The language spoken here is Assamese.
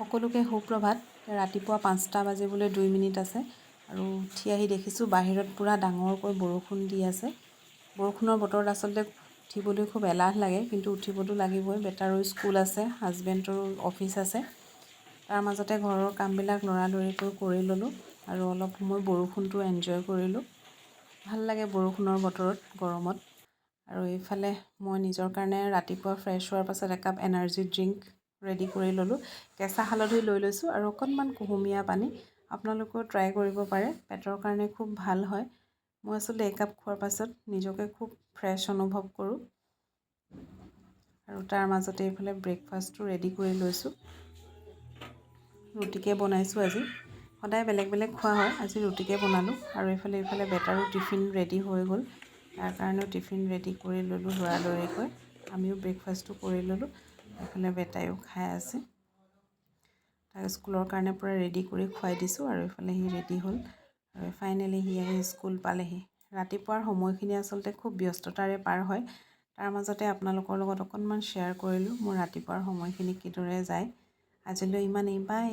সকলোকে সুপ্ৰভাত। ৰাতিপুৱা 5টা বাজিবলৈ 2 মিনিট আছে আৰু উঠি আহি দেখিছোঁ বাহিৰত পূৰা ডাঙৰকৈ বৰষুণ দি আছে। বৰষুণৰ বতৰত আচলতে উঠিবলৈ খুব এলাহ লাগে, কিন্তু উঠিবতো লাগিবই। বেটাৰো স্কুল আছে, হাজবেণ্ডৰো অফিচ আছে। তাৰ মাজতে ঘৰৰ কামবিলাক লৰালৰিকৈ কৰি ল'লোঁ আৰু অলপ সময় বৰষুণটো এনজয় কৰিলোঁ। ভাল লাগে বৰষুণৰ বতৰত, গৰমত। আৰু এইফালে মই নিজৰ কাৰণে ৰাতিপুৱা ফ্ৰেছ হোৱাৰ পাছত একাপ এনাৰ্জি ড্ৰিংক ৰেডি কৰি ল'লোঁ। কেঁচা হালধি লৈ লৈছোঁ আৰু অকণমান কুহুমীয়া পানী। আপোনালোকেও ট্ৰাই কৰিব পাৰে, পেটৰ কাৰণে খুব ভাল হয়। মই আচলতে একাপ খোৱাৰ পাছত নিজকে খুব ফ্ৰেছ অনুভৱ কৰোঁ। আৰু তাৰ মাজতে এইফালে ব্ৰেকফাষ্টটো ৰেডি কৰি লৈছোঁ। ৰুটিকে বনাইছোঁ আজি। সদায় বেলেগ বেলেগ খোৱা হয়, আজি ৰুটিকে বনালোঁ। আৰু এইফালে বেটাৰো টিফিন ৰেডি হৈ গ'ল। তাৰ কাৰণেও টিফিন ৰেডি কৰি ল'লোঁ লৰালৰিকৈ। আমিও ব্ৰেকফাষ্টটো কৰি ল'লোঁ। এইফালে বেটাইও খাই আছে। তাক স্কুলৰ কাৰণে পূৰা ৰেডি কৰি খুৱাই দিছোঁ আৰু এইফালে সি ৰেডি হ'ল। আৰু ফাইনেলি সি আহি স্কুল পালেহি। ৰাতিপুৱাৰ সময়খিনি আচলতে খুব ব্যস্ততাৰে পাৰ হয়। তাৰ মাজতে আপোনালোকৰ লগত অকণমান শ্বেয়াৰ কৰিলোঁ মোৰ ৰাতিপুৱাৰ সময়খিনি কিদৰে যায়। আজিলৈ ইমানেই, বাই।